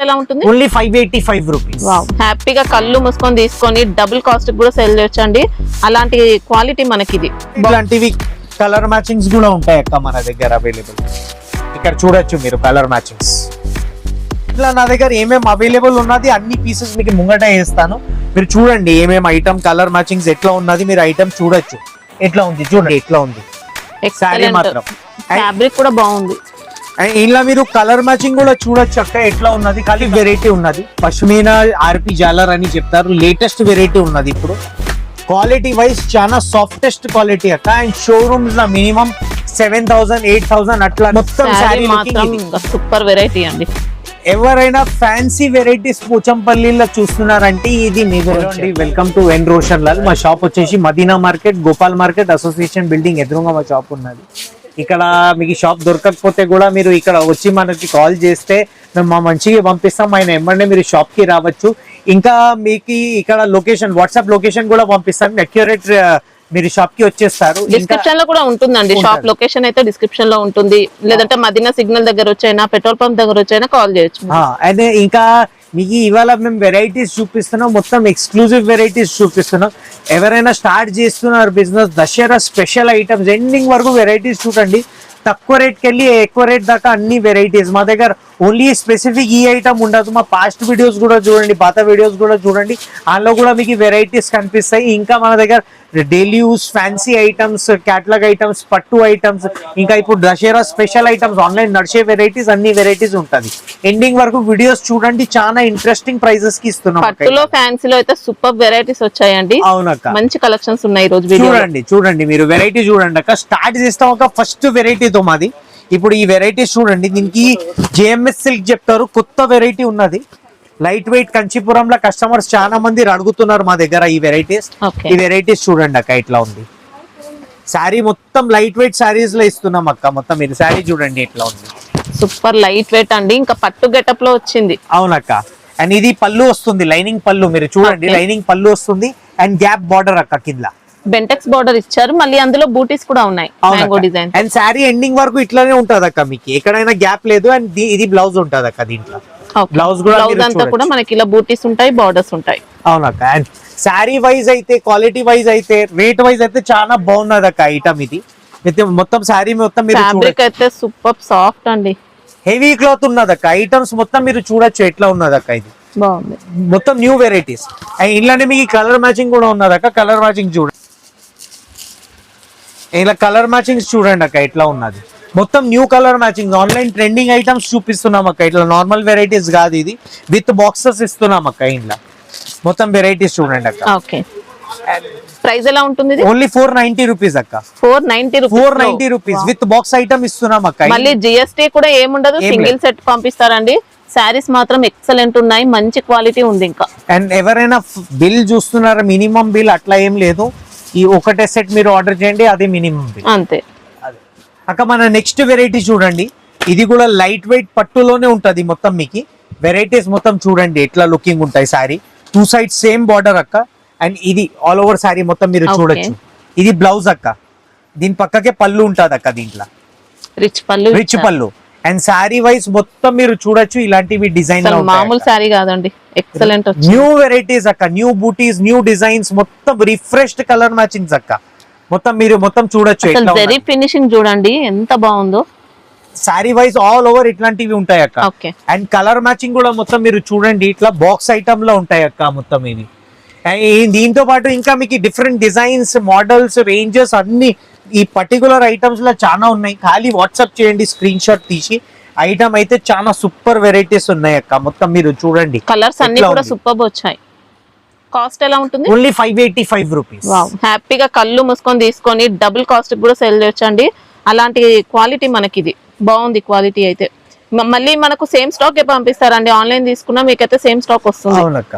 ఎలా ఉంటుంది? Only 585 rupees. హ్యాపీగా కళ్ళు మూసుకొని తీసుకొని డబుల్ కాస్ట్ కూడా సెల్ చేయొచ్చండి. అలాంటి క్వాలిటీ మనకి ఇది. ఇలాంటివి కలర్ మ్యాచింగ్స్ కూడా ఉంటాయి అక్క మన దగ్గర అవైలబుల్. ఇక్కడ చూడొచ్చు మీరు కలర్ మ్యాచింగ్స్. ఇట్లా నా దగ్గర ఏమేమి అవైలబుల్ ఉన్నది అన్ని పీసెస్ మీకు ముంగట వేస్తాను. మీరు చూడండి ఏమేమి ఐటమ్ కలర్ మ్యాచింగ్స్ ఎట్లా ఉన్నది మీరు ఐటమ్ చూడొచ్చు. ఎట్లా ఉంది చూడండి, ఎట్లా ఉంది సారీ మాత్రం. ఫ్యాబ్రిక్ కూడా బాగుంది. ఇలా మీరు కలర్ మ్యాచింగ్ కూడా చూడొచ్చు అక్క ఎట్లా ఉన్నది. ఖాళీ వెరైటీ ఉన్నది. పష్మీనా ఆర్పి జాలర్ అని చెప్తారు. లేటెస్ట్ వెరైటీ ఉన్నది ఇప్పుడు. క్వాలిటీ వైజ్ చాలా సాఫ్టెస్ట్ క్వాలిటీ అక్క. అండ్ షోరూమ్స్ లో మినిమం 7,000 8,000 అట్లా మొత్తం సారీ మాత్రం సూపర్ వెరైటీ అండి. ఎవరైనా ఫ్యాన్సీ వెరైటీస్ పోచంపల్లిలో చూస్తున్నారంటే ఇది మీ గురించి. Welcome to N Roshan Lal. మా షాప్ వచ్చేసి Madina market, Gopal market association building ఎదురుగా మా షాప్ ఉన్నది. ఇక్కడ మీకు షాప్ దొరకకపోతే కూడా మీరు ఇక్కడ వచ్చి మనకి కాల్ చేస్తే మేము మా మంచిగా పంపిస్తాం. ఆయన ఎమ్మంటే మీరు షాప్ కి రావచ్చు. ఇంకా మీకు ఇక్కడ లొకేషన్ వాట్సాప్ లొకేషన్ కూడా పంపిస్తాం. అక్యురేట్ మీరు షాప్ కి వచ్చేస్తారు. డిస్క్రిప్షన్ లో కూడా ఉంటుందండి. షాప్ లొకేషన్ అయితే డిస్క్రిప్షన్ లో ఉంటుంది. లేదంటే మదీనా సిగ్నల్ దగ్గర వచ్చైనా పెట్రోల్ పంప్ దగ్గర వచ్చైనా కాల్ చేయొచ్చు. అదే ఇంకా మీకు ఇవాళ మేము వెరైటీస్ చూపిస్తున్నాం. మొత్తం ఎక్స్క్లూజివ్ వెరైటీస్ చూపిస్తున్నాం. ఎవరైనా స్టార్ట్ చేస్తున్నారు business, Dasara special items ending వరకు వెరైటీస్ చూడండి. తక్కువ రేట్కి వెళ్ళి ఎక్కువ రేట్ దాకా అన్ని వెరైటీస్ మా దగ్గర. ఓన్లీ స్పెసిఫిక్ ఈ ఐటమ్ ఉండదు. మా పాస్ట్ వీడియోస్ కూడా చూడండి, పాత వీడియోస్ కూడా చూడండి. అందులో కూడా మీకు వెరైటీస్ కనిపిస్తాయి. ఇంకా మన దగ్గర daily use fancy items, catalogue items, పట్టు ఐటమ్స్, ఇంకా ఇప్పుడు దసరా స్పెషల్ ఐటమ్స్ ఆన్లైన్ నడిచే వెరైటీస్ అన్ని వెరైటీస్ ఉంటుంది. ఎండింగ్ వరకు వీడియోస్ చూడండి. చాలా ఇంట్రెస్టింగ్ ప్రైజెస్ కి ఇస్తున్నాం. పట్టులో ఫ్యాన్సీలో అయితే సూపర్ వెరైటీస్ వచ్చాయండి. అవునక్క, మంచి కలెక్షన్స్ ఉన్నాయి ఈ రోజు. చూడండి మీరు వెరైటీ చూడండి అక్క. స్టార్ట్ చేస్తాం ఒక ఫస్ట్ వెరైటీతో మాది. ఇప్పుడు ఈ వెరైటీస్ చూడండి. దీనికి జేఎంఎస్ సిల్క్ చెప్తారు. కొత్త వెరైటీ ఉన్నది. లైట్ వెయిట్ కంచిపురంలో కస్టమర్స్ చాలా మంది అడుగుతున్నారు మా దగ్గర ఈ వెరైటీస్. ఈ వెరైటీస్ చూడండి అక్క ఎట్లా ఉంది. శారీ మొత్తం లైట్ వెయిట్ శారీస్ లో ఇస్తున్నాం అక్క. మొత్తం మీరు శారీ చూడండి ఎట్లా ఉంది. సూపర్ లైట్ వెయిట్ అండి. ఇంకా పట్టు గెటప్ లో వచ్చింది. అవునక్క. అండ్ ఇది పళ్ళు వస్తుంది, లైనింగ్ పళ్ళు. మీరు చూడండి లైనింగ్ పళ్ళు వస్తుంది. అండ్ గ్యాప్ బార్డర్ అక్క కింద బెంటెక్స్ బార్డర్ ఇచ్చారు. మళ్ళీ అందులో బూటీస్ కూడా ఉన్నాయి. Mango design. And sari ending వరకు ఇట్లానే ఉంటది అక్క. మీకు ఎక్కడైనా గ్యాప్ లేదు. అండ్ ఇది బ్లౌజ్ ఉంటది అక్క. దీంట్లో బ్లౌజ్ అంతా కూడా మనకి ఇలా బూటీస్ ఉంటాయి, బార్డర్స్ ఉంటాయి. అవునక్క. అండ్ శారీ వైజ్ అయితే, క్వాలిటీ వైజ్ అయితే, రేట్ వైజ్ అయితే చాలా బాగున్నది అక్క ఐటమ్ ఇది. మొత్తం శారీ మొత్తం మీరు ఫ్యాబ్రిక్ అయితే సూపర్ సాఫ్ట్ అండి. హెవీ క్లాత్ ఉన్నది అక్క. ఐటమ్స్ మొత్తం మీరు చూడొచ్చు ఎట్లా ఉన్నది అక్క. ఇది బాగుంది. మొత్తం న్యూ వెరైటీస్. అండ్ ఇలానే మీకు కలర్ మ్యాచింగ్ కూడా ఉన్నది అక్క. కలర్ మ్యాచింగ్ చూడండి. ఇలా కలర్ మ్యాచింగ్స్ చూడండి అక్క ఎట్లా ఉన్నది. మొత్తం new colour matching. Online trending items చూపిస్తున్నాం అక్క. ఇట్లా నార్మల్ వెరైటీస్ కాదు. ఇది విత్ బాక్సెస్ ఇస్తున్నాం అక్క. ఇంట్లో మొత్తం వెరైటీస్ చూడండి అక్క. ఓకే, ప్రైస్ ఎలా ఉంటుంది? ఓన్లీ 490 రూపీస్ అక్క. 490 రూపీస్ విత్ బాక్స్ ఐటమ్ ఇస్తున్నాం అక్క. మళ్ళీ జిఎస్టీ కూడా ఏముండదు. Single set పంపిస్తారండి. శారీస్ మాత్రం ఎక్సలెంట్ ఉన్నాయి. మంచి క్వాలిటీ ఉంది. ఇంకా అండ్ ఎవరైనా బిల్ చూస్తున్నారా, మినిమం బిల్ అట్లా ఏం లేదు. ఈ ఒకటే సెట్ మీరు ఆర్డర్ చేయండి, అది మినిమం బిల్ అంతే అక్క. మన నెక్స్ట్ వెరైటీ చూడండి. ఇది కూడా లైట్ వెయిట్ పట్టులోనే ఉంటది. మొత్తం మీకు వెరైటీస్ మొత్తం చూడండి ఎట్లా లుకింగ్ ఉంటాయి. సారీ 2 సైడ్ సేమ్ బార్డర్ అక్క. అండ్ ఇది ఆల్ ఓవర్ సారీ మొత్తం మీరు చూడొచ్చు. ఇది బ్లౌజ్ అక్క. దీని పక్కకే పళ్ళు ఉంటది అక్క. దీంట్లో రిచ్ పళ్ళు. అండ్ సారీ వైజ్ మొత్తం మీరు చూడొచ్చు. ఇలాంటివి డిజైన్ మామూలు సారీ కాదండి, ఎక్సలెంట్. న్యూ వెరైటీస్ అక్క. న్యూ బూటీస్, న్యూ డిజైన్స్, మొత్తం రిఫ్రెష్డ్ కలర్ మ్యాచింగ్స్ అక్క. మొత్తం మీరు మొత్తం చూడొచ్చు. జరీ ఫినిషింగ్ చూడండి ఎంత బాగుందో. సారీ వైజ్ ఆల్ ఓవర్ ఇట్లాంటివి ఉంటాయి అక్క. అండ్ కలర్ మ్యాచింగ్ కూడా మొత్తం మీరు చూడండి ఇట్లా బాక్స్ ఐటమ్ లో ఉంటాయి అక్క. మొత్తం ఇది దీంతో పాటు ఇంకా మీకు డిఫరెంట్ డిజైన్స్, మోడల్స్, రేంజెస్ అన్ని ఈ పర్టికులర్ ఐటమ్స్ లో చాలా ఉన్నాయి. ఖాళీ వాట్సాప్ చేయండి స్క్రీన్ షాట్ తీసి. ఐటమ్ అయితే చాలా సూపర్ వెరైటీస్ ఉన్నాయి అక్క. మొత్తం మీరు చూడండి. కలర్స్ అన్ని కూడా సూపర్ వచ్చాయి. కాస్ట్ ఎలా ఉంటుంది? Only 585 rupees. హ్యాపీగా కళ్ళు మూసుకొని తీసుకొని డబుల్ కాస్ట్ కూడా సెల్ చేయొచ్చండి. అలాంటి క్వాలిటీ మనకి ఇది బాగుంది. క్వాలిటీ అయితే మళ్ళీ మనకు సేమ్ స్టాక్ పంపిస్తారండి. ఆన్లైన్ తీసుకున్నా మీకైతే సేమ్ స్టాక్ వస్తుంది. అవునక్క.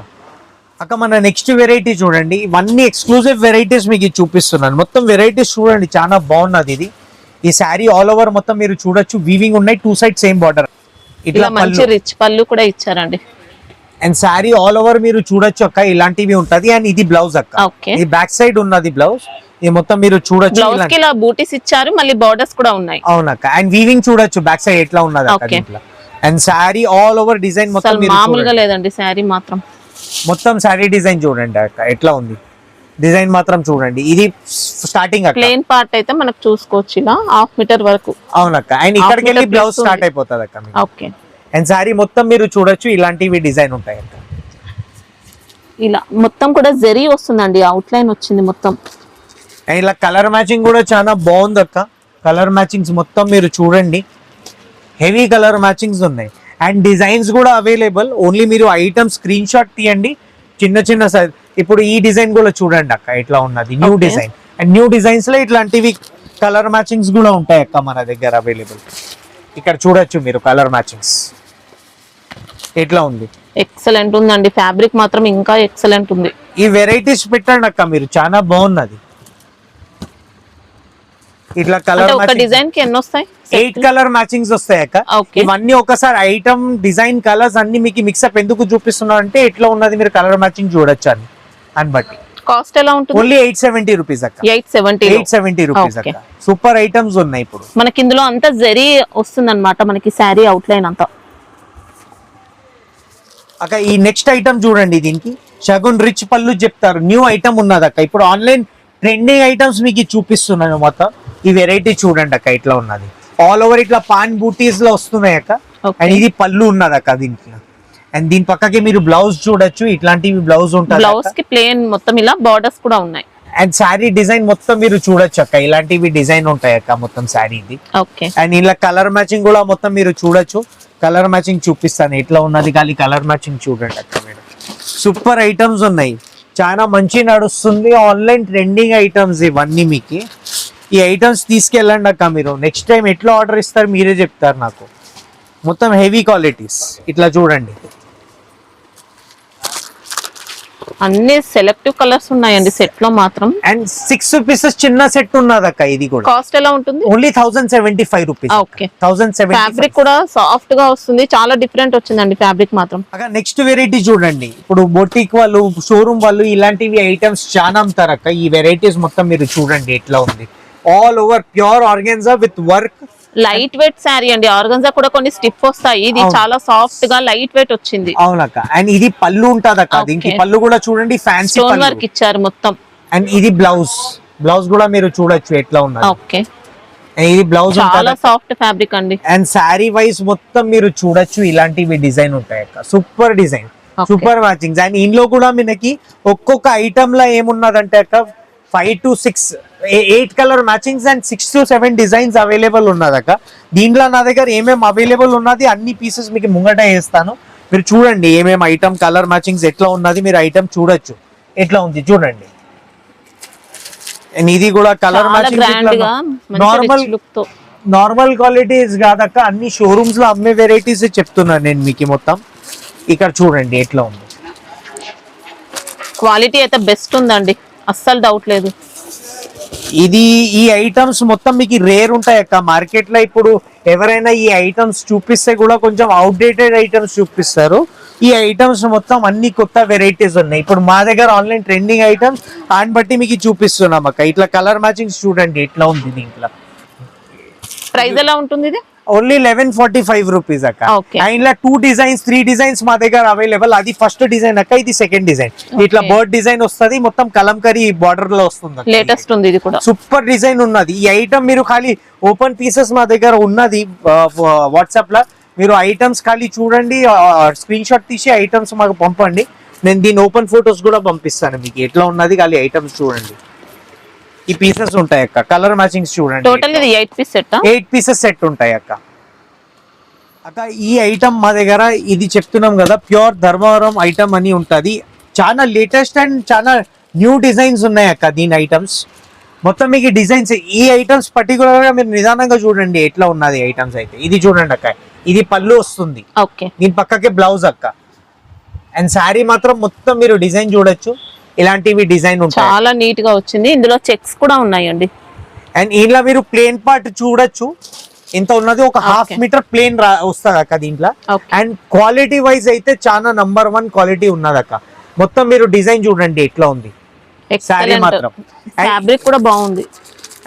అక్క మన నెక్స్ట్ వెరైటీ చూడండి. ఇవన్నీ ఎక్స్క్లూజివ్ వెరైటీస్ మీకు చూపిస్తున్నాను. మొత్తం వెరైటీస్ చూడండి చాలా బాగున్నది. ఇది ఈ శారీ ఆల్ ఓవర్ మొత్తం మీరు చూడొచ్చు. వీవింగ్ ఉన్నాయి. 2 సైడ్ సేమ్ బార్డర్. ఇట్లా మంచి రిచ్ పళ్ళు కూడా ఇచ్చారండి. అండ్ శారీ ఆల్ ఓవర్ మీరు చూడొచ్చు అక్క. ఇలాంటివి ఉంటది. అండ్ ఇది బ్లౌజ్ అక్క. ఈ బ్యాక్ సైడ్ ఉన్నది బ్లౌజ్. ఇది మొత్తం మీరు చూడొచ్చు. బ్లౌజ్ కి ఇలా బూటీస్ ఇచ్చారు. మళ్ళీ బార్డర్స్ కూడా ఉన్నాయి. అవునక్క. అండ్ వీవింగ్ చూడొచ్చు బ్యాక్ సైడ్ ఎట్లా ఉన్నది అక్క. And sari all over design మొత్తం అసలు మీరు మామూలుగా చూడండి. లేదండి శారీ మాత్రం. మొత్తం శారీ డిజైన్ చూడండి అక్క ఎట్లా ఉంది, డిజైన్ మాత్రం చూడండి. ఇది స్టార్టింగ్ అక్క, ప్లేన్ పార్ట్ అయితే మనకు చూసుకోవచ్చు ఇలా 1/2 మీటర్ వరకు. అవునక్క. అండ్ ఇక్కడికి వెళ్ళి meter బ్లౌజ్ plus స్టార్ట్ ఉంది. అయిపోతుంది అక్క. ఓకే. అండ్ శారీ మొత్తం మీరు చూడొచ్చు, ఇలాంటివి డిజైన్ ఉంటాయి అక్క. ఇలా మొత్తం కూడా జరీ వస్తుందండి, అవుట్ లైన్ వచ్చింది మొత్తం. అండ్ ఇలా కలర్ మ్యాచింగ్ కూడా చాలా బాగుంది అక్క. కలర్ మ్యాచింగ్స్ మొత్తం మీరు చూడండి, హెవీ కలర్ మ్యాచింగ్స్ ఉన్నాయి. అండ్ డిజైన్స్ కూడా అవైలబుల్. ఓన్లీ మీరు ఐటమ్ స్క్రీన్ షాట్ తీయండి, చిన్న చిన్న సైజ్. ఇప్పుడు ఈ డిజైన్ కూడా చూడండి అక్క ఎట్లా ఉన్నది, new Okay. Design. And new designs లో ఇట్లాంటివి కలర్ మ్యాచింగ్స్ కూడా ఉంటాయి అక్క మన దగ్గర అవైలబుల్. ఇక్కడ చూడొచ్చు మీరు కలర్ మ్యాచింగ్స్ ఎట్లా ఉంది. ఎక్సలెంట్ ఉందండి, ఫ్యాబ్రిక్ మాత్రం ఇంకా ఎక్సలెంట్ ఉంది. ఈ వెరైటీస్ పెట్టండి అక్క మీరు, చాలా బాగున్నది. ఇట్లా అంటే కలర్ ఒక డిజైన్ కి ఎన్ని వస్తాయి? 8 కలర్ మ్యాచింగ్స్ వస్తాయి అక్క. Okay. ఇవన్నీ ఒకసారి ఐటమ్ డిజైన్ కలర్స్ అన్ని మీకు మిక్సప్ ఎందుకు చూపిస్తున్నా అంటే ఎట్లా ఉన్నది మీరు కలర్ మ్యాచింగ్ చూడొచ్చు అని బట్టి. కాస్ట్ ఎలా ఉంటుంది? ఓన్లీ 870 రూపీస్ అక్క. 870. 870 రూపీస్ Okay. అక్క. సూపర్ ఐటమ్స్ ఉన్నాయి ఇప్పుడు. మనకి ఇందులో అంతా జరీ వస్తుంది అనమాట, మనకి శారీ అవుట్ లైన్ అంతా. అక్క ఈ నెక్స్ట్ ఐటమ్ చూడండి, దీనికి షగున్ రిచ్ పళ్ళు చెప్తారు, న్యూ ఐటమ్ ఉన్నది అక్క. ఇప్పుడు ఆన్లైన్ ట్రెండింగ్ ఐటమ్స్ మీకు చూపిస్తున్నాను మొత్తం. ఈ వెరైటీ చూడండి అక్క ఇట్లా ఉన్నది, ఆల్ ఓవర్ ఇట్లా పాన్ బూటీస్ లో వస్తున్నాయి అక్క. Okay. అండ్ ఇది పళ్ళు ఉన్నది అక్క దీనికి. అండ్ దీని పక్కకి మీరు బ్లౌజ్ చూడొచ్చు, ఇట్లాంటివి బ్లౌజ్ ఉంటుంది. బ్లౌజ్ కి ప్లేన్ మొత్తం ఇలా బార్డర్స్ కూడా ఉన్నాయి. అండ్ శారీ డిజైన్ మొత్తం మీరు చూడొచ్చు అక్క, ఇలాంటివి డిజైన్ ఉంటాయి అక్క మొత్తం శారీ ఇది. ఓకే. అండ్ ఇలా కలర్ మ్యాచింగ్ కూడా మొత్తం మీరు చూడొచ్చు. కలర్ మ్యాచింగ్ చూపిస్తాను ఎట్లా ఉన్నది, కానీ కలర్ మ్యాచింగ్ చూడండి అక్క మీరు. సూపర్ ఐటమ్స్ ఉన్నాయి, చాలా మంచి నడుస్తుంది. ఆన్లైన్ ట్రెండింగ్ ఐటమ్స్ ఇవన్నీ మీకు. ఈ ఐటమ్స్ తీసుకెళ్ళండి అక్క మీరు. నెక్స్ట్ టైం ఎట్లా ఆర్డర్ ఇస్తారు మీరే చెప్తారు నాకు. మొత్తం హెవీ క్వాలిటీస్ ఇట్లా చూడండి. అన్ని సెలెక్టివ్ కలర్స్ ఉన్నాయండి సెట్ లో మాత్రం. అండ్ 6 పీసెస్ చిన్న సెట్ ఉన్నది అక్క. ఇది కూడా కాస్ట్ ఎలా ఉంటుంది? Only 1075 rupees. ఓకే. 1075. ఫ్యాబ్రిక్ కూడా సాఫ్ట్ గా వస్తుంది, చాలా డిఫరెంట్ వచ్చిందండి ఫ్యాబ్రిక్ మాత్రం. అక్క నెక్స్ట్ వెరైటీ చూడండి. ఇప్పుడు బొటిక్ వాళ్ళు, షోరూమ్ వాళ్ళు ఇలాంటివి ఐటమ్స్ చాలా అమ్ముతారు అక్క. ఈ వెరైటీస్ మొత్తం మీరు చూడండి ఎట్లా ఉంది. All over pure organza with work. Light weight sari అండి, ఆర్గన్జా కూడా కొన్ని స్టిఫ్ వస్తాయి, ఇది చాలా సాఫ్ట్ గా లైట్ వెయిట్ వచ్చింది. అవునక్క. అండ్ ఇది పళ్ళు ఉంటది అక్క. దీనికి పళ్ళు కూడా చూడండి ఫ్యాన్సీ స్టోన్ వర్క్ ఇచ్చారు మొత్తం. అండ్ ఇది బ్లౌజ్. బ్లౌజ్ కూడా మీరు చూడొచ్చు ఎట్లా ఉన్నది. ఓకే. ఇది బ్లౌజ్ చాలా సాఫ్ట్ ఫ్యాబ్రిక్ అండి. అండ్ శారీ వైజ్ మొత్తం మీరు చూడొచ్చు, ఇలాంటివి డిజైన్ ఉంటాయి అక్క. Super design, super matchings. And ఇందులో కూడా మనకి ఒక్కొక్క ఐటమ్ లో ఏమున్నదంటే అక్క 5 to 6 8 colour matchings and 6 to 7 designs available ఉన్నదక్క. దీంట్లో నా దగ్గర ఏమేమి అవైలబుల్ ఉన్నది అన్ని పీసెస్ మీకు ముంగట వేస్తాను. మీరు చూడండి ఏమేమి ఐటమ్ కలర్ మ్యాచింగ్స్ ఎట్లా ఉన్నది మీరు ఐటమ్ చూడొచ్చు ఎట్లా ఉంది చూడండి. అండ్ ఇది కూడా కలర్ మ్యాచింగ్ నార్మల్ క్వాలిటీస్ కాదక్క, అన్ని షోరూమ్స్ లో అమ్మే వెరైటీస్ చెప్తున్నాను నేను మీకు మొత్తం. ఇక్కడ చూడండి ఎట్లా ఉంది. క్వాలిటీ అయితే బెస్ట్ ఉందండి, అస్సలు డౌట్ లేదు. ఇది ఈ ఐటమ్స్ మొత్తం మీకు రేర్ ఉంటాయి అక్క మార్కెట్ లో. ఇప్పుడు ఎవరైనా ఈ ఐటమ్స్ చూపిస్తే కూడా కొంచెం అవుట్డేటెడ్ ఐటమ్స్ చూపిస్తారు. ఈ ఐటమ్స్ మొత్తం అన్ని కొత్త వెరైటీస్ ఉన్నాయి. ఇప్పుడు మా దగ్గర ఆన్లైన్ ట్రెండింగ్ ఐటమ్స్ దాన్ని బట్టి మీకు చూపిస్తున్నాం అక్క. ఇట్లా కలర్ మ్యాచింగ్స్ చూడండి ఎట్లా ఉంది. దీంట్లో ప్రైస్ ఎలా ఉంటుంది ఇది? ఓన్లీ 1145 రూపీస్ అక్క. Okay. ఇలా 2 డిజైన్స్ 3 డిజైన్స్ మా దగ్గర అవైలబుల్. అది ఫస్ట్ డిజైన్ అక్క, ఇది సెకండ్ డిజైన్. ఇట్లా బర్డ్ డిజైన్ వస్తుంది, మొత్తం కలంకరీ బార్డర్ లో వస్తుంది. లేటెస్ట్ ఉంది ఇది కూడా, సూపర్ డిజైన్ ఉన్నది. ఈ ఐటమ్ మీరు ఖాళీ ఓపెన్ పీసెస్ మా దగ్గర ఉన్నది. వాట్సాప్ లో మీరు ఐటమ్స్ ఖాళీ చూడండి, స్క్రీన్ షాట్ తీసి ఐటమ్స్ మాకు పంపండి. నేను దీని ఓపెన్ ఫొటోస్ కూడా పంపిస్తాను మీకు ఎట్లా ఉన్నది. ఖాళీ ఐటమ్స్ చూడండి. ఈ పీసెస్ ఉంటాయి అక్క, కలర్ మ్యాచింగ్స్ చూడండి. టోటల్ ఇది 8 పీస్ సెట్. 8 పీసెస్ సెట్ ఉంటాయి అక్క. అక్క ఈ ఐటమ్ మా దగ్గర ఇది చెప్తున్నాం కదా, ప్యూర్ ధర్మవరం ఐటమ్ అని ఉంటది. చాలా లేటెస్ట్ అండ్ చాలా న్యూ డిజైన్స్ ఉన్నాయి అక్క దీని ఐటమ్స్ మొత్తం. మీకు డిజైన్స్ ఈ ఐటమ్స్ పర్టికులర్ గా మీరు నిదానంగా చూడండి ఎట్లా ఉన్నది ఐటమ్స్ అయితే. ఇది చూడండి అక్క, ఇది పళ్ళు వస్తుంది. ఓకే. దీని పక్కకే బ్లౌజ్ అక్క. అండ్ శారీ మాత్రం మొత్తం మీరు డిజైన్ చూడొచ్చు, ఇలాంటివి డిజైన్ ఉంటాయి. చాలా నీట్ గా వచ్చింది, ఇందులో చెక్స్ కూడా ఉన్నాయండి. అండ్ ఇంట్లో మీరు ప్లేన్ పార్ట్ చూడొచ్చు ఎంత ఉన్నది. ఒక 1/2 మీటర్ ప్లేన్ వస్తుంది అక్క దీంట్లో. అండ్ క్వాలిటీ వైజ్ అయితే చాలా నంబర్ 1 క్వాలిటీ ఉన్నది అక్క. మొత్తం మీరు డిజైన్ చూడండి ఎట్లా ఉంది శారీ మాత్రం. ఫ్యాబ్రిక్ కూడా బాగుంది.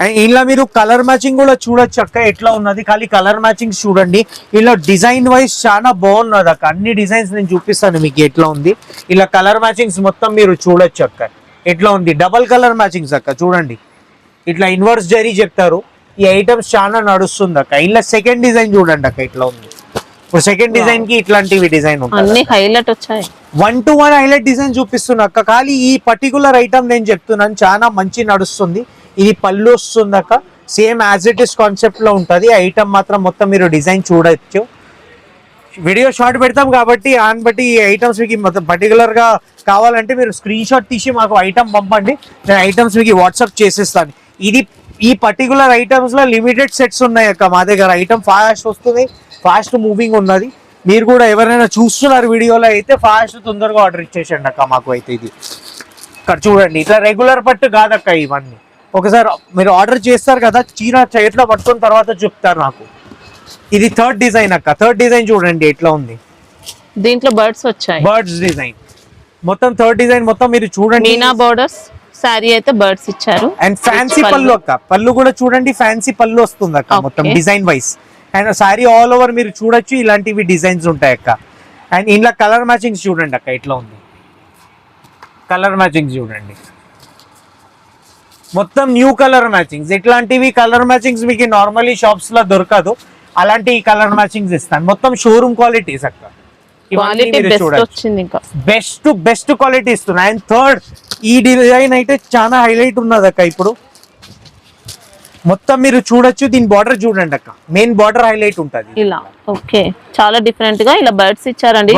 అండ్ ఇలా మీరు కలర్ మ్యాచింగ్ కూడా చూడొచ్చు అక్క ఎట్లా ఉన్నది. ఖాళీ కలర్ మ్యాచింగ్ చూడండి. ఇలా డిజైన్ వైజ్ చాలా బాగున్నది అక్క. అన్ని డిజైన్స్ నేను చూపిస్తాను మీకు ఎట్లా ఉంది. ఇలా కలర్ మ్యాచింగ్స్ మొత్తం మీరు చూడొచ్చు అక్క ఎట్లా ఉంది. డబల్ కలర్ మ్యాచింగ్స్ అక్క చూడండి. ఇట్లా ఇన్వర్స్ జరీ చెప్తారు. ఈ ఐటమ్స్ చాలా నడుస్తుంది అక్క. ఇలా సెకండ్ డిజైన్ చూడండి అక్క ఇట్లా ఉంది. ఇప్పుడు సెకండ్ డిజైన్ కి ఇట్లాంటివి డిజైన్ అన్ని హైలైట్ వచ్చాయి. 1-to-1 హైలైట్ డిజైన్ చూపిస్తున్నా అక్క. ఖాళీ ఈ పర్టికులర్ ఐటమ్ నేను చెప్తున్నాను చాలా మంచి నడుస్తుంది. ఇది పళ్ళు వస్తుంది అక్క. Same as it is concept లో ఉంటుంది. ఐటమ్ మాత్రం మొత్తం మీరు డిజైన్ చూడొచ్చు. వీడియో షార్ట్ పెడతాం కాబట్టి దాన్ని బట్టి ఈ ఐటమ్స్ మీకు మొత్తం పర్టికులర్ గా కావాలంటే మీరు స్క్రీన్ షాట్ తీసి మాకు ఐటమ్ పంపండి. నేను ఐటమ్స్ మీకు వాట్సాప్ చేసేస్తాను. ఇది ఈ పర్టికులర్ ఐటమ్స్ లో లిమిటెడ్ సెట్స్ ఉన్నాయి అక్క మా దగ్గర. ఐటమ్ ఫాస్ట్ వస్తుంది, ఫాస్ట్ మూవింగ్ ఉన్నది. మీరు కూడా ఎవరైనా చూస్తున్నారు వీడియోలో అయితే ఫాస్ట్ తొందరగా ఆర్డర్ ఇచ్చేసండి అక్క మాకు అయితే. ఇది ఇక్కడ చూడండి ఇట్లా రెగ్యులర్ పట్టు కాదక్క ఇవన్నీ. ఒకసారి మీరు ఆర్డర్ చేస్తారు కదా చీర చేతిలో పట్టుకున్న తర్వాత చెప్తారు నాకు. ఇది థర్డ్ డిజైన్ అక్క. థర్డ్ డిజైన్ చూడండి ఎట్లా ఉంది. దీంట్లో బర్డ్స్ వచ్చాయి. బర్డ్స్ డిజైన్ మొత్తం థర్డ్ డిజైన్ మొత్తం మీరు చూడండి. మీనా బోర్డర్స్ సారీ అయితే బర్డ్స్ ఇచ్చారు. అండ్ ఫ్యాన్సీ పళ్ళు అక్క. పళ్ళు కూడా చూడండి ఫ్యాన్సీ పళ్ళు వస్తుంది అక్క మొత్తం design wise. And sari all over మీరు చూడొచ్చు ఇలాంటివి డిజైన్స్ ఉంటాయి అక్క. అండ్ ఇంట్లో కలర్ మ్యాచింగ్స్ చూడండి అక్క ఎట్లా ఉంది. కలర్ మ్యాచింగ్స్ చూడండి మొత్తం న్యూ కలర్ మ్యాచింగ్స్. ఇట్లాంటివి కలర్ మ్యాచింగ్స్ మీకు నార్మల్లీ షాప్స్ లో దొరకదు. అలాంటి కలర్ మ్యాచింగ్స్ ఇస్తాను. మొత్తం షోరూమ్ క్వాలిటీస్ అక్క. బెస్ట్ క్వాలిటీ ఇస్తున్నా. అండ్ థర్డ్ ఈ డిజైన్ అయితే చాలా హైలైట్ ఉన్నది అక్క. ఇప్పుడు మొత్తం మీరు చూడొచ్చు. దీని బార్డర్ చూడండి అక్క. మెయిన్ బార్డర్ హైలైట్ ఉంటది ఇలా. ఓకే చాలా డిఫరెంట్ గా ఇలా బర్డ్స్ ఇచ్చారండి.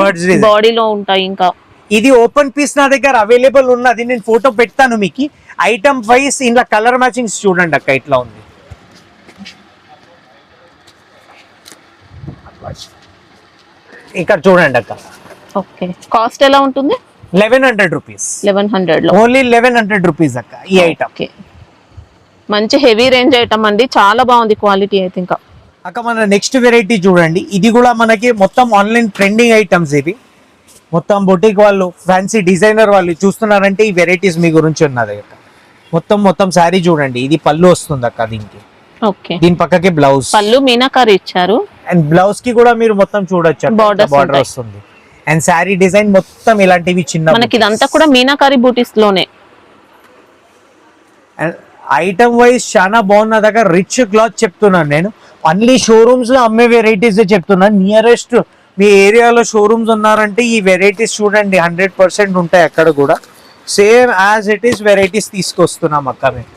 బాడీలో ఉంటాయి. ఇంకా ఇది ఓపెన్ పీస్ నా దగ్గర అవైలబుల్ ఉన్నది. నేను ఫోటో పెడతాను మీకు. ఐటమ్ వైస్ ఇలా కలర్ మ్యాచింగ్స్ చూడండి అక్క ఇట్లా ఉంది. ఇక్కడ చూడండి అక్క. ఓకే కాస్ట్ ఎలా ఉంటుంది? 1100 రూపీస్. 1100 లో ఓన్లీ 1100 రూపీస్ అక్క ఈ ఐటమ్. మంచి హెవీ రేంజ్ ఐటమ్ అండి. చాలా బాగుంది క్వాలిటీ అయితే. ఇంకా అక్క మన నెక్స్ట్ వెరైటీ చూడండి. ఇది కూడా మనకి మొత్తం ఆన్లైన్ ట్రెండింగ్ ఐటమ్స్. ఇవి మొత్తం బొటిక్ వాళ్ళు ఫ్యాన్సీ డిజైనర్ వాళ్ళు చూస్తున్నారంటే ఈ వెరైటీస్ మీ గురించి ఉన్నది అక్క. మొత్తం శారీ చూడండి. ఇది పళ్ళు వస్తుంది అక్క దీనికి. ఓకే దీని పక్కకి బ్లౌజ్. పళ్ళు మీనాకారి ఇచ్చారు. అండ్ బ్లౌజ్ కి కూడా మీరు మొత్తం చూడొచ్చు బార్డర్ వస్తుంది. అండ్ శారీ డిజైన్ మొత్తం ఇలాంటివి చిన్న మనకి ఇదంతా కూడా మీనాకారి బూటీస్ లోనే. ఐటమ్ వైజ్ చాలా బాగున్నది అక్క. రిచ్ క్లాత్ చెప్తున్నాను నేను. అన్ని షోరూమ్స్ లో అమ్మే వెరైటీస్ చెప్తున్నాను. నియరెస్ట్ మీ ఏరియాలో షోరూమ్స్ ఉన్నారంటే ఈ వెరైటీస్ చూడండి 100% ఉంటాయి అక్కడ కూడా. Same as it is varieties తీసుకొస్తున్నాం అక్క మేము.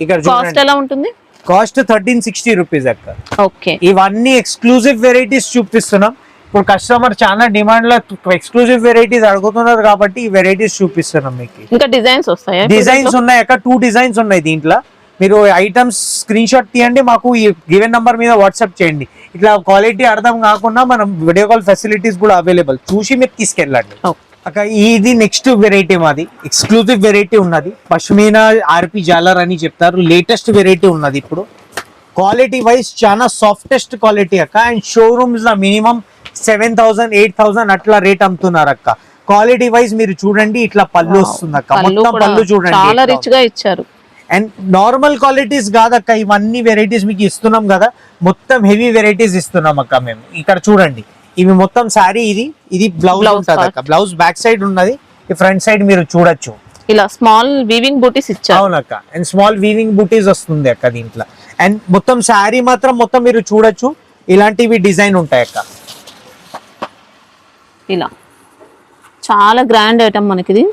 ఇక్కడ కాస్ట్ ఎలా ఉంటుంది? కాస్ట్ 1360 రూపీస్ అక్క. ఓకే ఇవన్నీ ఎక్స్క్లూజివ్ వెరైటీస్ చూపిస్తున్నాం. ఇప్పుడు కస్టమర్ చాలా డిమాండ్ లో ఎక్స్క్లూజివ్ వెరైటీస్ అడుగుతున్నారు కాబట్టి ఈ వెరైటీస్ చూపిస్తున్నాం మీకు. ఇంకా డిజైన్స్ వస్తాయి. డిజైన్స్ ఉన్నాయి అక్క. 2 డిజైన్స్ ఉన్నాయి దీంట్లో. మీరు ఐటమ్స్ స్క్రీన్ షాట్ తీయండి, మాకు ఈ గివెన్ నంబర్ మీద వాట్సాప్ చేయండి. ఇట్లా క్వాలిటీ అర్థం కాకుండా మనం వీడియో కాల్ ఫెసిలిటీస్ కూడా అవైలబుల్. చూసి మీరు తీసుకెళ్ళండి అక్క. ఇది నెక్స్ట్ వెరైటీ మాది ఎక్స్క్లూజివ్ వెరైటీ ఉన్నది. పష్మీనా ఆర్పి జాలర్ అని చెప్తారు. లేటెస్ట్ వెరైటీ ఉన్నది ఇప్పుడు. క్వాలిటీ వైజ్ చాలా సాఫ్టెస్ట్ క్వాలిటీ అక్క. అండ్ షోరూమ్స్ లో మినిమం 7000 8000 అట్లా రేట్ అమ్ముతున్నారు అక్క. క్వాలిటీ వైజ్ మీరు చూడండి. ఇట్లా పళ్ళు వస్తుంది అక్క. మొత్తం పళ్ళు చూడండి చాలా రిచ్ గా ఇచ్చారు. అండ్ నార్మల్ క్వాలిటీస్ కాదక్క. ఇవన్నీ వెరైటీస్ మీకు ఇస్తున్నాం కదా. మొత్తం హెవీ వెరైటీస్ ఇస్తున్నాం అక్క మేము. ఇక్కడ చూడండి ఇవి మొత్తం శారీ. ఇది బ్లౌజ్ ఉంటుంది అక్క. బ్లౌజ్ బ్యాక్ సైడ్ ఉన్నది. ఈ ఫ్రంట్ సైడ్ మీరు చూడొచ్చు. ఇలా స్మాల్ వీవింగ్ బూటీస్ ఇచ్చారు. అవునక్క. అండ్ స్మాల్ వీవింగ్ బూటీస్ వస్తుంది అక్క దీంట్లో. అండ్ మొత్తం శారీ మాత్రం మొత్తం మీరు చూడొచ్చు ఇలాంటివి డిజైన్ ఉంటాయి అక్క. ఇలా చాలా గ్రాండ్ ఐటమ్ మనకి.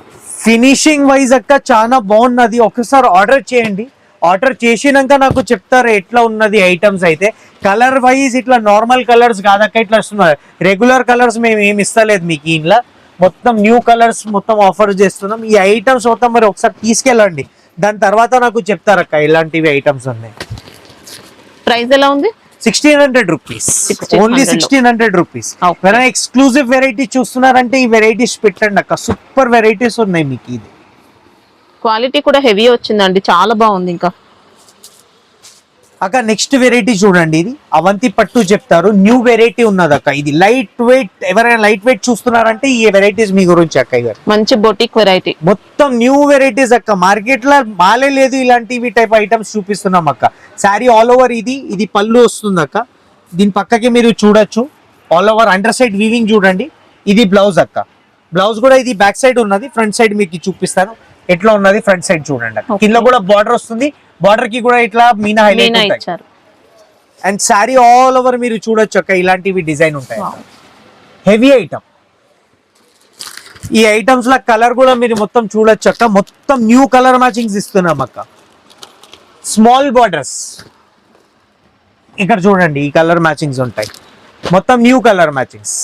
ఫినిషింగ్ వైజ్ అక్క చాలా బాగున్నది. ఒకసారి ఆర్డర్ చేయండి. ఆర్డర్ చేసినాక నాకు చెప్తారు ఎట్లా ఉన్నది ఐటమ్స్. అయితే కలర్ వైజ్ ఇట్లా నార్మల్ కలర్స్ కాదక్క. ఇట్లా వస్తున్నారు రెగ్యులర్ కలర్స్ మేము ఏమి ఇస్తలేదు మీకు. ఇంట్లో మొత్తం న్యూ కలర్స్ మొత్తం ఆఫర్ చేస్తున్నాం. ఈ ఐటమ్స్ మొత్తం మరి ఒకసారి తీసుకెళ్ళండి. దాని తర్వాత నాకు చెప్తారక్క ఇలాంటివి ఐటమ్స్ ఉన్నాయి. ప్రైస్ ఎలా ఉంది? 1600 రూపీస్. Only 1600 rupees. ఎవరైనా ఎక్స్క్లూజివ్ వెరైటీ చూస్తున్నారంటే ఈ వెరైటీస్ పెట్టండి అక్క. సూపర్ వెరైటీస్ ఉన్నాయి మీకు. ఇది క్వాలిటీ కూడా హెవీ వచ్చిందండి. చాలా బాగుంది. ఇంకా అక్క నెక్స్ట్ వెరైటీ చూడండి, ఇది అవంతి పట్టు చెప్తారు, న్యూ వెరైటీ ఉన్నది అక్క. ఇది లైట్ వెయిట్, ఎవరైనా లైట్ వెయిట్ చూస్తున్నారంటే ఈ వెరైటీస్ మీ గురించి అక్క. ఇవి మంచి బొటిక్ వెరైటీ, మొత్తం న్యూ వెరైటీస్ అక్క. మార్కెట్ లో మాలే లేదు ఇలాంటివి టైప్ ఐటమ్స్ చూపిస్తున్నాం అక్క. శారీ ఆల్ ఓవర్ ఇది పళ్ళు వస్తుంది అక్క. దీని పక్కకి మీరు చూడొచ్చు all over under side weaving చూడండి. ఇది బ్లౌజ్ అక్క. బ్లౌజ్ కూడా ఇది బ్యాక్ సైడ్ ఉన్నది, ఫ్రంట్ సైడ్ మీకు చూపిస్తాను ఎట్లా ఉన్నది. ఫ్రంట్ సైడ్ చూడండి అక్క. కింద కూడా బార్డర్ వస్తుంది, బార్డర్ కి కూడా ఇట్లా మీనా హైలైట్ ఉంటాయి. అండ్ సారీ ఆల్ ఓవర్ మీరు చూడొచ్చు అక్క, ఇలాంటివి డిజైన్ ఉంటాయి. Heavy item. ఈ ఐటమ్స్ ల కలర్ కూడా మీరు మొత్తం చూడొచ్చు అక్క. మొత్తం న్యూ కలర్ మ్యాచింగ్స్ ఇస్తున్నాం అక్క. స్మాల్ బార్డర్స్ ఇక్కడ చూడండి, ఈ కలర్ మ్యాచింగ్స్ ఉంటాయి. మొత్తం new colour matchings.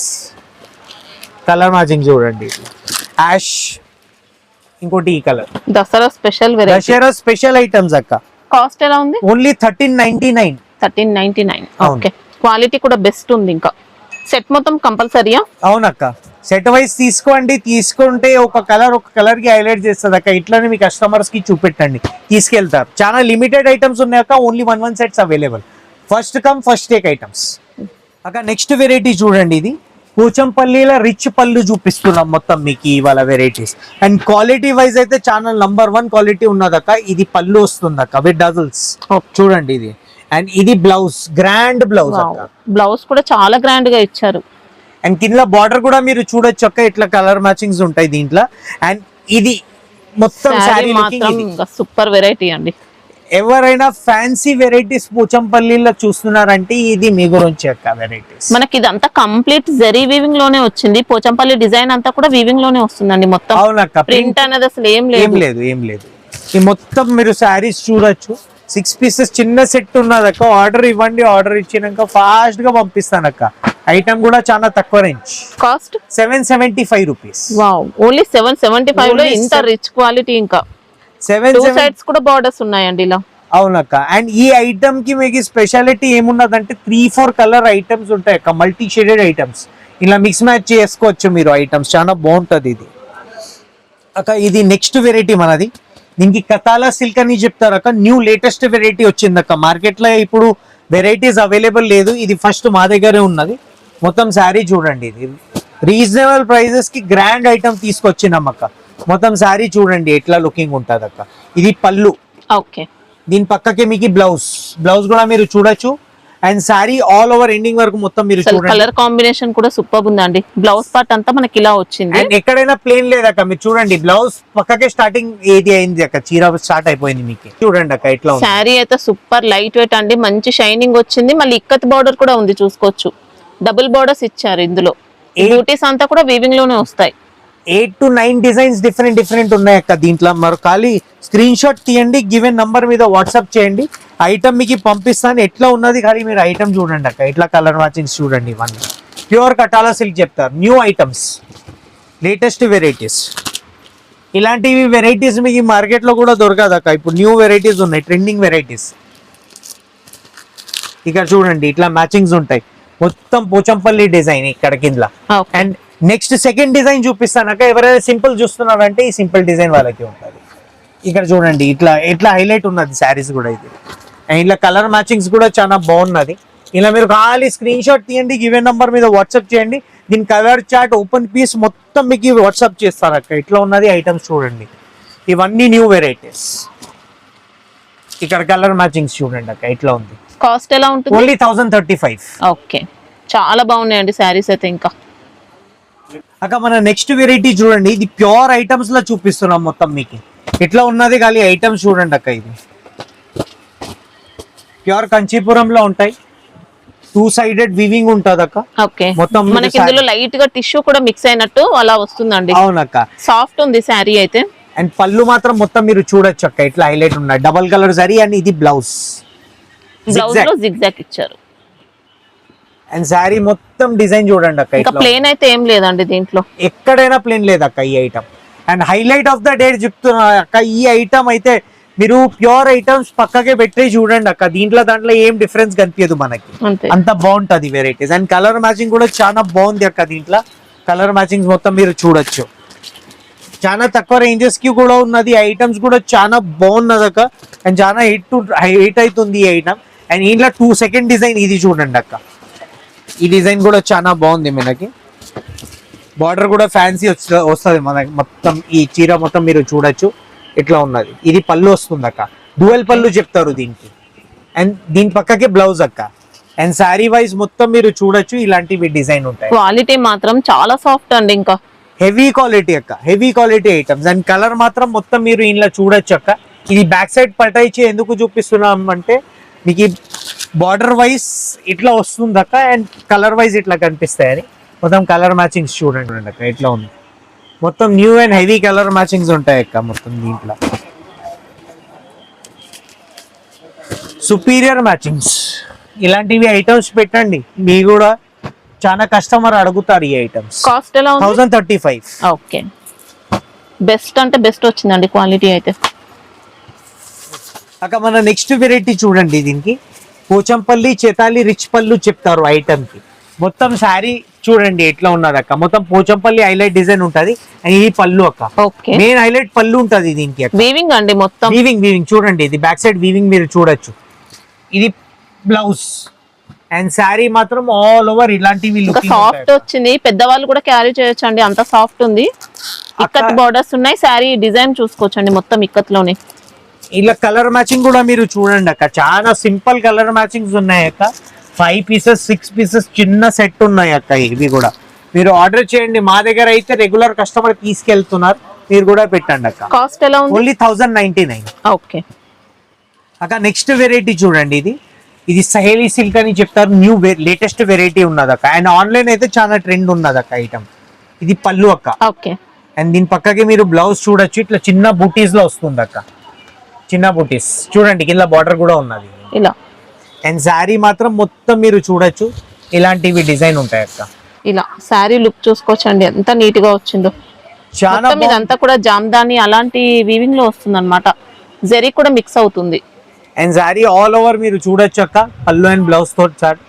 Colour matching చూడండి, యాష్, ఇంకోటి ఈ colour. Dasara special variety, Dasara special items అక్క. కాస్ట్ ఎలా ఉంది? ఓన్లీ 1399. 1399. ఓకే, క్వాలిటీ కూడా బెస్ట్ ఉంది. ఇంకా సెట్ మొత్తం కంపల్సరీయా? అవునక్క, సెట్ వైజ్ తీసుకోండి. తీసుకుంటే ఒక కలర్ కి హైలైట్ చేస్తుంది అక్క. ఇట్లానే మీ కస్టమర్స్ కి చూపెట్టండి, తీసుకెళ్తారు. చాలా లిమిటెడ్ ఐటమ్స్ ఉన్నాయి అక్క. Only 1 sets available. First come first take items అక్క. నెక్స్ట్ వెరైటీ చూడండి, ఇది పోచంపల్లిలో రిచ్ పళ్ళు చూపిస్తున్నాం మొత్తం మీకు ఇవాళ వెరైటీస్. అండ్ క్వాలిటీ వైజ్ అయితే చాలా నంబర్ 1 క్వాలిటీ ఉన్నదక్క. ఇది పళ్ళు వస్తుంది అక్క విత్ డజల్స్ చూడండి ఇది. అండ్ ఇది బ్లౌజ్, గ్రాండ్ బ్లౌజ్ అక్క. బ్లౌజ్ కూడా చాలా గ్రాండ్ గా ఇచ్చారు. అండ్ కింద బార్డర్ కూడా మీరు చూడొచ్చు అక్క, ఇట్లా కలర్ మ్యాచింగ్స్ ఉంటాయి దీంట్లో. అండ్ ఇది మొత్తం శారీ సూపర్ వెరైటీ అండి. ఎవరైనా ఫ్యాన్సీ వెరైటీస్ పోచంపల్లిలో చూస్తున్నారంటే ఇది మీ గురించి అక్క వెరైటీస్. మనకి ఇదంతా కంప్లీట్ జరీ వీవింగ్ లోనే వచ్చింది. పోచంపల్లి డిజైన్ అంతా కూడా వీవింగ్ లోనే వస్తుందండి మొత్తం. అవునక్క, ప్రింట్ అనేది అసలు ఏం లేదు. ఈ మొత్తం మీరు శారీస్ చూడొచ్చు. 6 pieces చిన్న సెట్ ఉన్నదక్క. ఆర్డర్ ఇవ్వండి, ఆర్డర్ ఇచ్చినాక ఫాస్ట్ గా పంపిస్తానక్క. ఐటమ్ కూడా చాలా తక్కువ range. Cost 775 rupees. Wow, only 775 లో ఇంత రిచ్ క్వాలిటీ. ఇంకా 2 సైడ్స్ కూడా బార్డర్స్ ఉన్నాయండి ఇలా. అవునక్క. అండ్ ఈ ఐటమ్ కి మీకు స్పెషాలిటీ ఏమున్నదంటే 3-4 కలర్ ఐటమ్స్ ఉంటాయి అక్క. మల్టీ షేడెడ్ ఐటమ్స్, ఇలా మిక్స్ మ్యాచ్ చేసుకోవచ్చు మీరు ఐటమ్స్. చాలా బాగుంటది ఇది అక్క. ఇది నెక్స్ట్ వెరైటీ మనది. దీనికి కతాలా సిల్క్ అని చెప్తారు అక్క. న్యూ లేటెస్ట్ వెరైటీ వచ్చింది అక్క. మార్కెట్ లో ఇప్పుడు వెరైటీస్ అవైలబుల్ లేదు, ఇది ఫస్ట్ మా దగ్గరే ఉన్నది. మొత్తం శారీ చూడండి, ఇది రీజనబుల్ ప్రైజెస్ కి గ్రాండ్ ఐటమ్ తీసుకొచ్చినాం అక్క. మొత్తం శారీ చూడండి ఎట్లా లుకింగ్ ఉంటది అక్క. ఇది పళ్ళు. ఓకే, దీని పక్కకి మీకు బ్లౌజ్ కూడా మీరు చూడొచ్చు. And sari all over ending వరకు మొత్తం మీరు చూడండి. కలర్ కాంబినేషన్ కూడా సూపర్ ఉందండి. బ్లౌజ్ పార్ట్ అంతా మనకి ఇలా వచ్చింది. అండ్ ఎక్కడైనా ప్లేన్ లేదక్క. మీరు చూడండి, బ్లౌజ్ పక్కకే స్టార్టింగ్ ఏది అయింది అక్క, చీర స్టార్ట్ అయిపోయింది మీకు. చూడండి అక్క ఎట్లా ఉంది. శారీ అయితే సూపర్ లైట్ వెయిట్ అండి, మంచి షైనింగ్ వచ్చింది. మళ్ళీ ఇక్కత్ బార్డర్ కూడా ఉంది చూసుకోవచ్చు. డబుల్ బార్డర్స్ ఇచ్చారు ఇందులో. బూటీస్ అంతా కూడా వీవింగ్ లోనే వస్తాయి. 8 to 9 డిజైన్స్ డిఫరెంట్ ఉన్నాయి అక్క దీంట్లో. మరి ఖాళీ స్క్రీన్ షాట్ తీయండి, గివెన్ నంబర్ మీద వాట్సాప్ చేయండి, ఐటమ్ మీకు పంపిస్తాను. ఎట్లా ఉన్నది ఖాళీ మీరు ఐటమ్ చూడండి అక్క. ఎట్లా కలర్ మ్యాచింగ్స్ చూడండి. ఇవన్నీ ప్యూర్ కటాలా సిల్క్ చెప్తారు. New items, latest varieties. ఇలాంటివి వెరైటీస్ మీకు మార్కెట్ లో కూడా దొరకదు అక్క. ఇప్పుడు న్యూ వెరైటీస్ ఉన్నాయి, ట్రెండింగ్ వెరైటీస్. ఇక్కడ చూడండి ఇట్లా మ్యాచింగ్స్ ఉంటాయి. మొత్తం పోచంపల్లి డిజైన్ ఇక్కడ కింద. అండ్ నెక్స్ట్ సెకండ్ డిజైన్ చూపిస్తాను అక్క. ఎవరైనా సింపుల్ చూస్తున్నారంటే ఈ సింపుల్ డిజైన్ వాళ్ళకి ఉంటుంది. ఇక్కడ చూడండి ఇట్లా హైలైట్ ఉన్నది శారీస్ కూడా ఇది. అండ్ ఇలా కలర్ మ్యాచింగ్స్ కూడా చాలా బాగున్నది. ఇలా మీరు ఖాళీ స్క్రీన్ షాట్ తీయండి, గివెన్ నంబర్ మీద వాట్సాప్ చేయండి. దీని కలర్ చార్ట్ ఓపెన్ పీస్ మొత్తం మీకు వాట్సాప్ చేస్తారు అక్క. ఇట్లా ఉన్నది ఐటమ్స్ చూడండి. ఇవన్నీ న్యూ వెరైటీస్. ఇక్కడ కలర్ మ్యాచింగ్స్ చూడండి అక్క ఎట్లా ఉంది. కాస్ట్ ఎలా ఉంటుంది? ఓన్లీ 1035. ఓకే, చాలా బాగున్నాయండి శారీస్ అయితే. ఇంకా అక్క మన నెక్స్ట్ వెరైటీ చూడండి, ఇది ప్యూర్ ఐటమ్స్ లో చూపిస్తున్నాం మొత్తం మీకు. ఎట్లా ఉన్నది ఖాళీ ఐటమ్స్ చూడండి అక్క. ఇది ప్యూర్ కంచీపురంలో ఉంటాయి. 2 sided వీవింగ్ ఉంటది అక్క. ఓకే, మొత్తం మనకి ఇందులో లైట్ గా టిష్యూ కూడా మిక్స్ అయినట్టు అలా వస్తుందండి. అవునక్క, సాఫ్ట్ ఉంది శారీ అయితే. అండ్ పళ్ళు మాత్రం మొత్తం మీరు చూడొచ్చు అక్క ఇట్లా హైలైట్ ఉన్నాయి. Double colour zari. అండ్ ఇది బ్లౌజ్ లో జిగ్జాగ్ ఇచ్చారు. అండ్ శారీ మొత్తం డిజైన్ చూడండి అక్క. ఇంకా ప్లేన్ అయితే ఏం లేదండి దీంట్లో, ఎక్కడైనా ప్లేన్ లేదక్క ఈ item. And highlight of the day చెప్తున్నా అక్క, ఈ ఐటమ్ అయితే మీరు ప్యూర్ ఐటమ్స్ పక్కకే పెట్టి చూడండి అక్క. దాంట్లో ఏం డిఫరెన్స్ కనిపించదు మనకి, అంత బాగుంటది వెరైటీస్. అండ్ కలర్ మ్యాచింగ్ కూడా చాలా బాగుంది అక్క. దీంట్లో కలర్ మ్యాచింగ్స్ మొత్తం మీరు చూడొచ్చు. చాలా తక్కువ రేంజెస్ కి కూడా ఉన్నది. ఐటమ్స్ కూడా చాలా బాగున్నది అక్క. అండ్ చాలా 8 అవుతుంది ఈ ఐటమ్. అండ్ ఇంట్లో 2 సెకండ్ డిజైన్ ఇది చూడండి అక్క, ఈ డిజైన్ కూడా చాలా బాగుంది. మనకి బార్డర్ కూడా ఫ్యాన్సీ వస్తుంది మనకి. మొత్తం ఈ చీర మొత్తం మీరు చూడొచ్చు ఇట్లా ఉన్నది. ఇది పళ్ళు వస్తుంది అక్క, డ్యూయల్ పళ్ళు చెప్తారు దీనికి. అండ్ దీని పక్కకి బ్లౌజ్ అక్క. అండ్ శారీ వైజ్ మొత్తం మీరు చూడొచ్చు ఇలాంటివి డిజైన్ ఉంటాయి. క్వాలిటీ మాత్రం చాలా సాఫ్ట్ అండి, ఇంకా హెవీ క్వాలిటీ అక్క, heavy quality items. And colour మాత్రం మొత్తం మీరు ఇంట్లో చూడొచ్చు అక్క. ఇది బ్యాక్ సైడ్ పటాయిచి ఎందుకు చూపిస్తున్నాం అంటే మీకు బార్డర్ వైజ్ ఇట్లా వస్తుంది అక్క, అండ్ కలర్ వైజ్ ఇట్లా కనిపిస్తాయని. మొత్తం కలర్ మ్యాచింగ్స్ చూడండి అక్క ఇట్లా ఉంది. మొత్తం new and heavy colour matchings ఉంటాయి అక్క మొత్తం దీంట్లో. సుపీరియర్ మ్యాచింగ్స్ ఇలాంటివి ఐటమ్స్ పెట్టండి, మీ కూడా చాలా కస్టమర్ అడుగుతారు ఈ ఐటమ్స్. కాస్ట్ ఎలా ఉంది? 1035. ఓకే, బెస్ట్ అంటే బెస్ట్ వచ్చిందండి క్వాలిటీ అయితే. అక్క మన నెక్స్ట్ వెరైటీ చూడండి, దీనికి పోచంపల్లి చేతాలి రిచ్ పళ్ళు చెప్తారు ఐటమ్ కి. మొత్తం శారీ చూడండి ఎట్లా ఉన్నది అక్క, మొత్తం పోచంపల్లి హైలైట్ డిజైన్ ఉంటది. అండ్ ఇది పళ్ళు అక్క, ఓకే, మెయిన్ హైలైట్ పళ్ళు ఉంటది దీనికి. వీవింగ్ అండి మొత్తం, వీవింగ్ చూడండి, ఇది బ్యాక్ సైడ్ వీవింగ్ మీరు చూడొచ్చు. ఇది బ్లౌజ్ అండ్ శారీ మాత్రం ఆల్ ఓవర్ ఇలాంటివి సాఫ్ట్ వచ్చింది. పెద్దవాళ్ళు కూడా క్యారీ చేయొచ్చు అండి, అంత సాఫ్ట్ ఉంది. ఇక్కత్ బార్డర్స్ ఉన్నాయి, శారీ డిజైన్ చూసుకోవచ్చండి మొత్తం ఇక్కత్లోనే. ఇలా కలర్ మ్యాచింగ్ కూడా మీరు చూడండి అక్క, చాలా సింపుల్ కలర్ మ్యాచింగ్స్ ఉన్నాయి అక్క. 5 పీసెస్ 6 పీసెస్ చిన్న సెట్ ఉన్నాయి అక్క. ఇవి కూడా మీరు ఆర్డర్ చేయండి, మా దగ్గర అయితే రెగ్యులర్ కస్టమర్ తీసుకెళ్తున్నారు, మీరు కూడా పెట్టండి అక్క. కాస్ట్ ఎలా ఉంది? ఓన్లీ 1099. ఓకే అక్క నెక్స్ట్ వెరైటీ చూడండి, ఇది సహేలీ సిల్క్ అని చెప్తారు, న్యూ లేటెస్ట్ వెరైటీ ఉన్నది అక్క. అండ్ ఆన్లైన్ అయితే చాలా ట్రెండ్ ఉన్నది అక్క ఐటమ్. ఇది పళ్ళు అక్క. ఓకే, అండ్ దీని పక్కకి మీరు బ్లౌజ్ చూడొచ్చు, ఇట్లా చిన్న బూటీస్ లో వస్తుంది అక్క, చిన్న బూటీస్ చూడండి, కింద బార్డర్ కూడా ఉన్నది ఇలా. అండ్ శారీ మాత్రం మొత్తం మీరు చూడొచ్చు ఇలాంటివి డిజైన్ ఉంటాయి అక్క. ఇలా శారీ లుక్ చూసుకోవచ్చండి ఎంత నీట్ గా వచ్చిందో. చాలా ఇదంతా కూడా జామ్దాని అలాంటి వీవింగ్ లో వస్తుంది అనమాట, జరీ కూడా మిక్స్ అవుతుంది. అండ్ శారీ ఆల్ ఓవర్ మీరు చూడొచ్చు అక్క, పళ్ళు అండ్ బ్లౌజ్ తో చాట్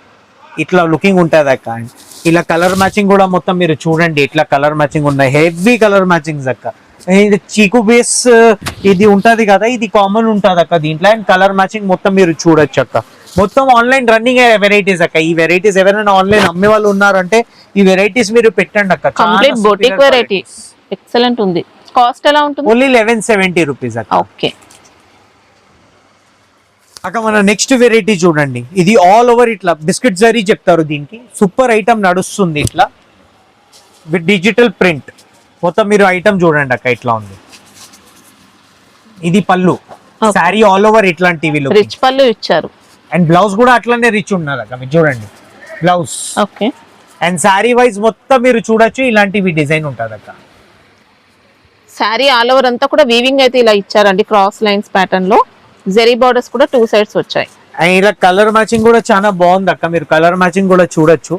ఇట్లా లుకింగ్ ఉంటుంది అక్క. అండ్ ఇలా కలర్ మ్యాచింగ్ కూడా మొత్తం మీరు చూడండి, ఇట్లా కలర్ మ్యాచింగ్ ఉన్నాయి, హెవీ కలర్ మ్యాచింగ్స్ అక్క. ఇది చీకు బేస్ ఇది ఉంటది కదా, ఇది కామన్ ఉంటది అక్క దీంట్లో. అండ్ కలర్ మ్యాచింగ్ మొత్తం మీరు చూడొచ్చు అక్క. మొత్తం ఆన్లైన్ రన్నింగ్ వెరైటీస్ అక్క. ఈ వెరైటీస్ ఎవరైనా ఆన్లైన్ అమ్మే వాళ్ళు ఉన్నారంటే ఈ వెరైటీస్ మీరు పెట్టండి అక్క. కంప్లీట్ బొటిక్ వెరైటీ, ఎక్సలెంట్ ఉంది. కాస్ట్ ఎలా ఉంటుంది? ఓన్లీ 1170 రూపీస్ అక్క. ఓకే అక్క మన నెక్స్ట్ వెరైటీ చూడండి, ఇది ఆల్ ఓవర్ ఇట్లా బిస్కెట్ జరీ చెప్తారు దీనికి. సూపర్ ఐటమ్ నడుస్తుంది ఇట్లా విత్ డిజిటల్ ప్రింట్. మొత్తం మీరు ఐటమ్ చూడండి అక్క ఇట్లా ఉంది. ఇది పళ్ళు, శారీ ఆల్ ఓవర్ ఇట్లాంటివి రిచ్ పళ్ళు ఇచ్చారు. అండ్ బ్లౌజ్ కూడా అట్లానే రిచ్ ఉన్నది అక్క, మీరు చూడండి blouse. Okay, and sari wise మొత్తం మీరు చూడొచ్చు ఇలాంటివి డిజైన్ ఉంటుంది అక్క. శారీ ఆల్ ఓవర్ అంతా కూడా వీవింగ్ అయితే ఇలా ఇచ్చారండి, క్రాస్ లైన్స్ ప్యాటర్న్ లో. జెరీ బార్డర్స్ కూడా 2 సైడ్స్ వచ్చాయి. అండ్ ఇలా కలర్ మ్యాచింగ్ కూడా చాలా బాగుంది అక్క, మీరు కలర్ మ్యాచింగ్ కూడా చూడొచ్చు,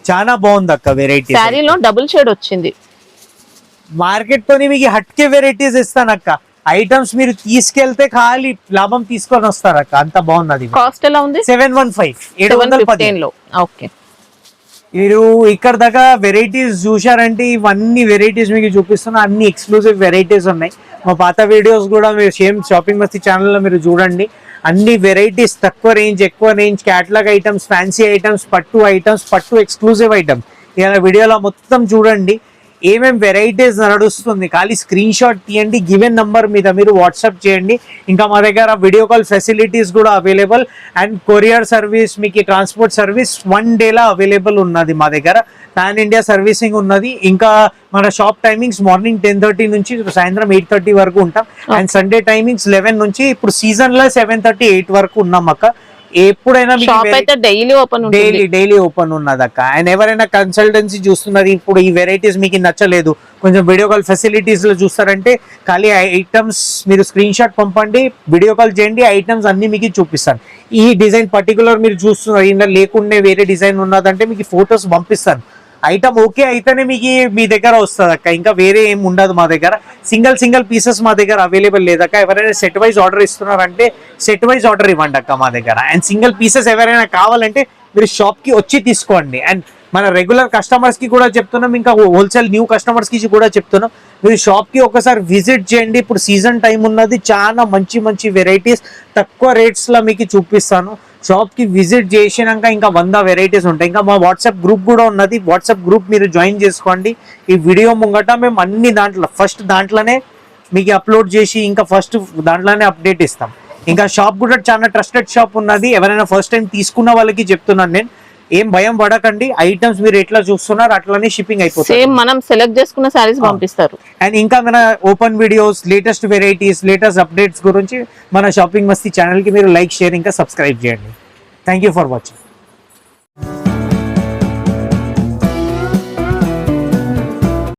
చాలా బాగుంది అక్క వెరైటీ. శారీలో డబుల్ షేడ్ వచ్చింది. మార్కెట్ తోని మీకు హట్కే వెరైటీస్ ఇస్తాను అక్క. ఐటమ్స్ మీరు తీసుకెళ్తే ఖాళీ లాభం తీసుకొని వస్తారు అక్క, అంత బాగున్నది. కాస్ట్ ఎలా ఉంది? 715, 715 లో. ఓకే, మీరు ఇక్కడ దాకా వెరైటీస్ చూసారంటే ఇవన్నీ వెరైటీస్ మీకు చూపిస్తున్నా, అన్ని ఎక్స్క్లూజివ్ వెరైటీస్ ఉన్నాయి. మా పాత వీడియోస్ కూడా మీరు సేమ్ షాపింగ్ మస్తీ ఛానల్లో మీరు చూడండి. అన్ని వెరైటీస్ తక్కువ రేంజ్, ఎక్కువ range, catalogue items, fancy items, పట్టు ఎక్స్క్లూజివ్ ఐటమ్స్. ఇలా వీడియోలో మొత్తం చూడండి ఏమేం వెరైటీస్ నడుస్తుంది. ఖాళీ స్క్రీన్ షాట్ తీయండి, గివెన్ నంబర్ మీద మీరు వాట్సాప్ చేయండి. ఇంకా మా దగ్గర వీడియో కాల్ ఫెసిలిటీస్ కూడా అవైలబుల్. అండ్ కొరియర్ సర్వీస్, మీకు ట్రాన్స్పోర్ట్ సర్వీస్ 1 డేలా అవైలబుల్ ఉన్నది మా దగ్గర. పాన్ ఇండియా సర్వీసింగ్ ఉన్నది. ఇంకా మన షాప్ టైమింగ్స్ మార్నింగ్ 10:30 నుంచి సాయంత్రం 8:30 వరకు ఉంటాం. అండ్ సండే టైమింగ్స్ 11 నుంచి, ఇప్పుడు సీజన్ లో 7:30, 8 వరకు ఉన్నాం అక్క. ఎప్పుడైనా షాప్ అయితే డైలీ ఓపెన్ ఉంటుంది, డైలీ ఓపెన్ ఉన్నది అక్క. అండ్ ఎవరైనా కన్సల్టెన్సీ చూస్తున్నది, ఇప్పుడు ఈ వెరైటీస్ మీకు నచ్చలేదు, కొంచెం వీడియో కాల్ ఫెసిలిటీస్ లో చూస్తారంటే ఖాళీ ఐటమ్స్ మీరు స్క్రీన్ షాట్ పంపండి, వీడియో కాల్ చేయండి, ఐటమ్స్ అన్ని మీకు చూపిస్తాను. ఈ డిజైన్ పర్టికులర్ మీరు చూస్తున్నారు, ఇందులో లేకుండా వేరే డిజైన్ ఉన్నదంటే మీకు ఫొటోస్ పంపిస్తాను. ఐటమ్ ఓకే అయితేనే మీకు మీ దగ్గర వస్తుంది అక్క, ఇంకా వేరే ఏం ఉండదు మా దగ్గర. సింగిల్ పీసెస్ మా దగ్గర అవైలబుల్ లేదక్క. ఎవరైనా సెట్ వైజ్ ఆర్డర్ ఇస్తున్నారంటే సెట్ వైజ్ ఆర్డర్ ఇవ్వండి అక్క మా దగ్గర. అండ్ సింగిల్ పీసెస్ ఎవరైనా కావాలంటే మీరు షాప్ కి వచ్చి తీసుకోండి. అండ్ మన రెగ్యులర్ కస్టమర్స్ కి కూడా చెప్తున్నాం, ఇంకా హోల్సేల్ న్యూ కస్టమర్స్ కి కూడా చెప్తున్నాం, మీరు షాప్ కి ఒకసారి విజిట్ చేయండి. ఇప్పుడు సీజన్ టైం ఉన్నది, చాలా మంచి వెరైటీస్ తక్కువ రేట్స్ లో మీకు చూపిస్తాను. షాప్ కి విజిట్ చేసినాక ఇంకా 100 వెరైటీస్ ఉంటాయి. ఇంకా మా వాట్సాప్ గ్రూప్ కూడా ఉన్నది, వాట్సాప్ గ్రూప్ మీరు జాయిన్ చేసుకోండి. ఈ వీడియో ముంగట మేము అన్ని దాంట్లో ఫస్ట్ దాంట్లోనే మీకు అప్లోడ్ చేసి ఇంకా ఫస్ట్ దాంట్లోనే అప్డేట్ ఇస్తాం. ఇంకా షాప్ కూడా చాలా ట్రస్టెడ్ షాప్ ఉన్నది. ఎవరైనా ఫస్ట్ టైం తీసుకున్న వాళ్ళకి చెప్తున్నాను నేను, ఏం భయం పడకండి. ఐటమ్స్ మీరు ఎట్లా చూస్తున్నారు అట్లానే షిప్పింగ్ అయిపోతుంది. సేమ్ మనం సెలెక్ట్ చేసుకున్న సారీస్ పంపిస్తారు. అండ్ ఇంకా మన open videos, latest varieties, latest updates గురించి మన షాపింగ్ మస్తీ ఛానల్ కి మీరు లైక్, షేర్ ఇంకా సబ్స్క్రైబ్ చేయండి. Thank you for watching.